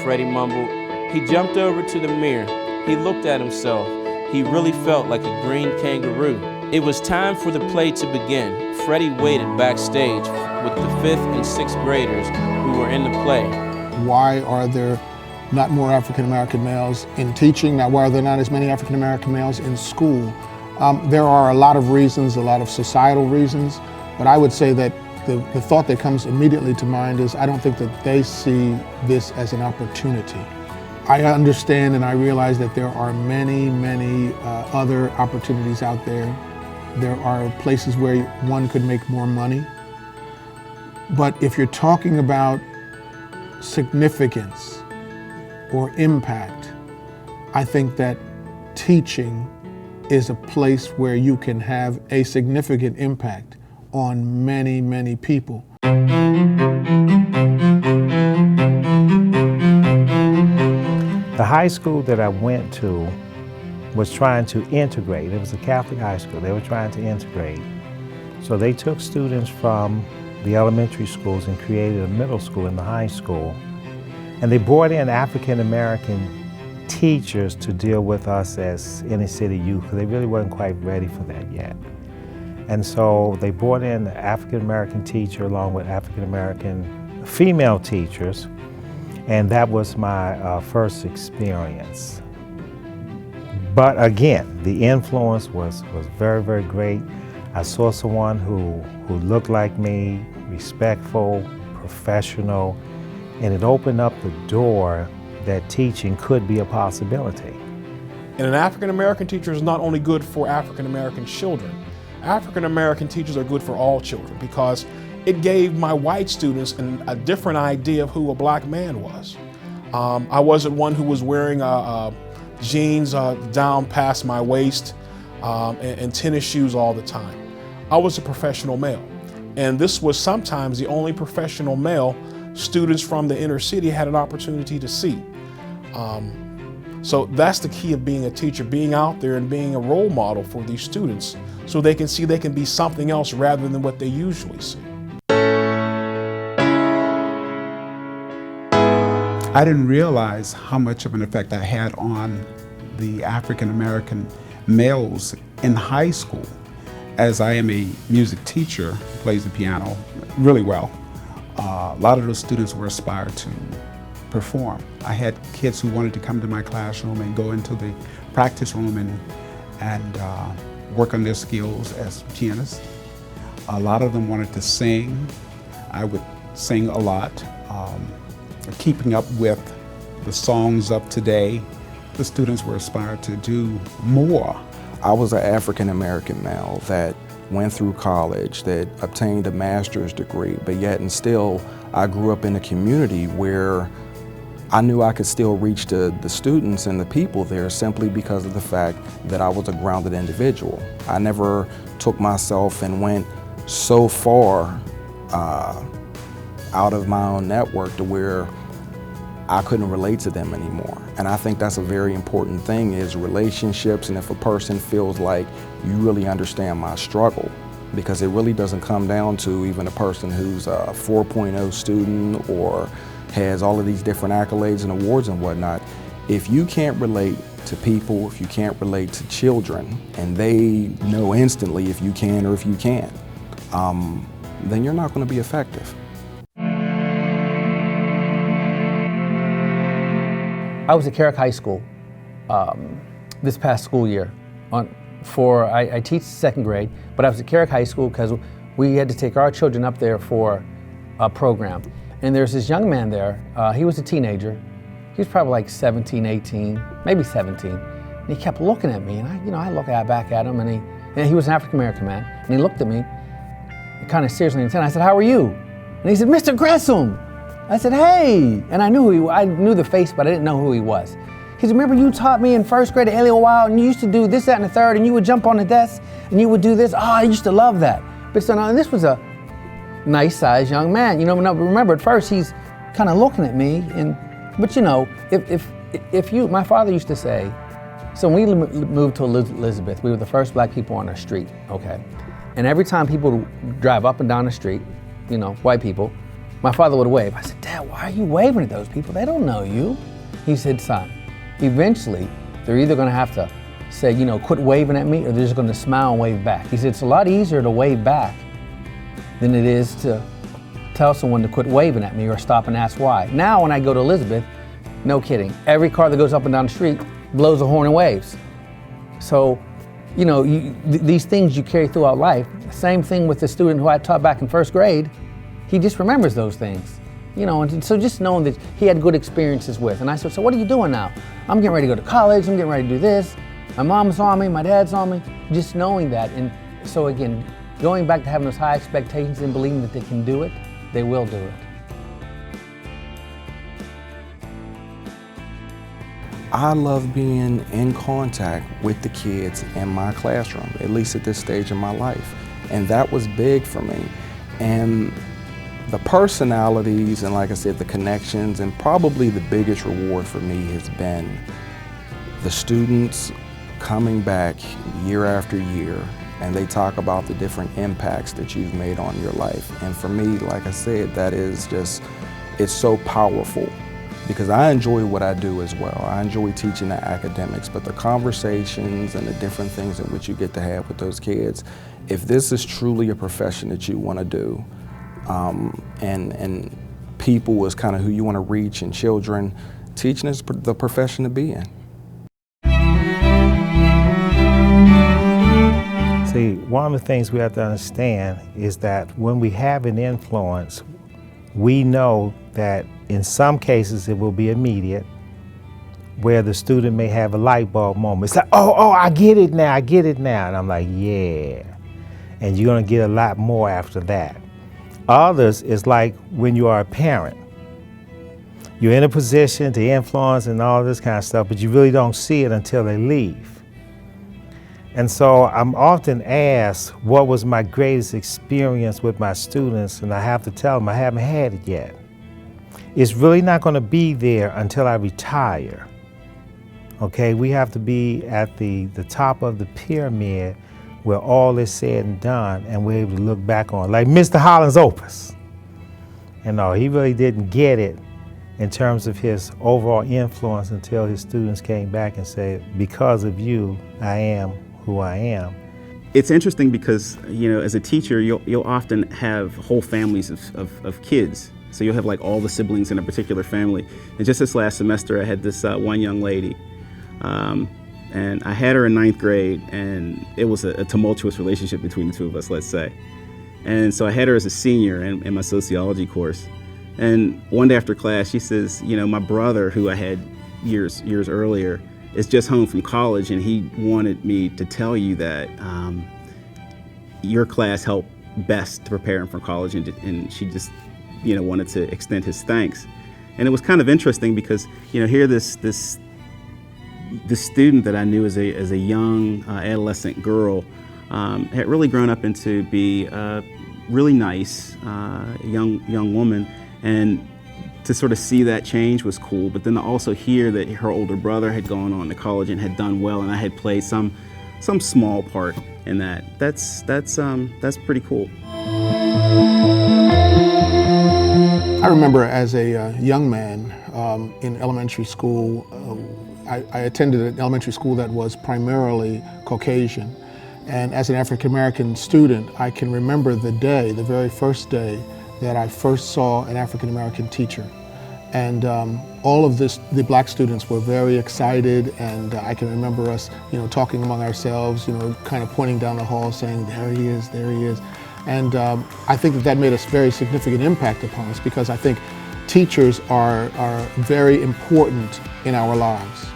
Freddie mumbled. He jumped over to the mirror. He looked at himself. He really felt like a green kangaroo. It was time for the play to begin. Freddie waited backstage with the 5th and 6th graders who were in the play. Why are there not more African American males in teaching? Now, why are there not as many African American males in school? There are a lot of reasons, a lot of societal reasons, but I would say that the thought that comes immediately to mind is I don't think that they see this as an opportunity. I understand and I realize that there are many other opportunities out there. There are places where one could make more money. But if you're talking about significance or impact, I think that teaching is a place where you can have a significant impact on many people. The high school that I went to was trying to integrate. It was a Catholic high school. They were trying to integrate. So they took students from the elementary schools and created a middle school in the high school. And they brought in African American teachers to deal with us as inner city youth, because they really weren't quite ready for that yet. And so they brought in the African American teacher along with African American female teachers, and that was my first experience. But again, the influence was very great. I saw someone who looked like me, respectful, professional, and it opened up the door that teaching could be a possibility. And an African American teacher is not only good for African American children. African American teachers are good for all children because it gave my white students a different idea of who a black man was. I wasn't one who was wearing jeans down past my waist and tennis shoes all the time. I was a professional male, and this was sometimes the only professional male students from the inner city had an opportunity to see. So that's the key of being a teacher, being out there and being a role model for these students so they can see they can be something else rather than what they usually see. I didn't realize how much of an effect I had on the African American males in high school. As I am a music teacher who plays the piano really well, a lot of those students were aspired to perform. I had kids who wanted to come to my classroom and go into the practice room and work on their skills as pianists. A lot of them wanted to sing. I would sing a lot. Keeping up with the songs of today, the students were aspired to do more. I was an African American male that went through college, that obtained a master's degree, but yet and still I grew up in a community where I knew I could still reach the students and the people there simply because of the fact that I was a grounded individual. I never took myself and went so far out of my own network to where I couldn't relate to them anymore. And I think that's a very important thing is relationships, and if a person feels like you really understand my struggle, because it really doesn't come down to even a person who's a 4.0 student or has all of these different accolades and awards and whatnot. If you can't relate to people, if you can't relate to children, and they know instantly if you can or if you can't, then you're not going to be effective. I was at Carrick High School this past school year. I teach second grade, but I was at Carrick High School because we had to take our children up there for a program. And there's this young man there, he was a teenager. He was probably like 17, 18, maybe 17. And he kept looking at me, and I looked back at him, and he was an African American man, and he looked at me kind of seriously and I said, "How are you?" And he said, "Mr. Gresham." I said, "Hey," and I knew the face, but I didn't know who he was. He said, "Remember you taught me in first grade at Alien Wild, and you used to do this, that, and the third, and you would jump on the desk, and you would do this. Oh, I used to love that." But so now, this was a nice-sized young man. Remember at first he's kind of looking at me, but my father used to say, so when we moved to Elizabeth, we were the first black people on our street, okay? And every time people would drive up and down the street, white people, my father would wave. I said, "Dad, Dad, why are you waving at those people? They don't know you. He said, son, eventually they're either going to have to say, you know, quit waving at me, or they're just going to smile and wave back. He said, it's a lot easier to wave back than it is to tell someone to quit waving at me or stop and ask why. Now when I go to Elizabeth, no kidding, every car that goes up and down the street blows a horn and waves. So, you know, these things you carry throughout life. Same thing with the student who I taught back in first grade. He just remembers those things. You know, and so just knowing that he had good experiences with. And I said, so what are you doing now? I'm getting ready to go to college, I'm getting ready to do this. My mom saw me, my dad saw me. Just knowing that. And so again, going back to having those high expectations and believing that they can do it, they will do it. I love being in contact with the kids in my classroom, at least at this stage in my life. And that was big for me. And the personalities and, like I said, the connections, and probably the biggest reward for me has been the students coming back year after year, and they talk about the different impacts that you've made on your life. And for me, like I said, that is just, it's so powerful, because I enjoy what I do as well. I enjoy teaching the academics, but the conversations and the different things in which you get to have with those kids, if this is truly a profession that you want to do, and people is kind of who you want to reach, and children, teaching is the profession to be in. See, one of the things we have to understand is that when we have an influence, we know that in some cases it will be immediate, where the student may have a light bulb moment. It's like, oh, I get it now, And I'm like, yeah. And you're gonna get a lot more after that. Others is like when you are a parent. You're in a position to influence and all this kind of stuff, but you really don't see it until they leave. And so I'm often asked, what was my greatest experience with my students? And I have to tell them I haven't had it yet. It's really not going to be there until I retire. Okay, we have to be at the top of the pyramid where all is said and done, and we're able to look back on, like Mr. Holland's opus. And no, he really didn't get it in terms of his overall influence until his students came back and said, because of you, I am who I am. It's interesting because, you know, as a teacher, you'll often have whole families of kids. So you'll have like all the siblings in a particular family. And just this last semester, I had this one young lady, and I had her in 9th grade, and it was a tumultuous relationship between the two of us, let's say. And so I had her as a senior in my sociology course. And one day after class, she says, you know, my brother, who I had years earlier, is just home from college, and he wanted me to tell you that your class helped best to prepare him for college, and she just, you know, wanted to extend his thanks. And it was kind of interesting because, you know, here this student that I knew as a young adolescent girl had really grown up into be a really nice young woman, and to sort of see that change was cool. But then to also hear that her older brother had gone on to college and had done well, and I had played some small part in that. That's pretty cool. I remember as a young man in elementary school, I attended an elementary school that was primarily Caucasian. And as an African-American student, I can remember the very first day that I first saw an African-American teacher. And all of the black students were very excited, and I can remember us, you know, talking among ourselves, you know, kind of pointing down the hall saying, there he is, there he is. And I think that made a very significant impact upon us, because I think teachers are very important in our lives.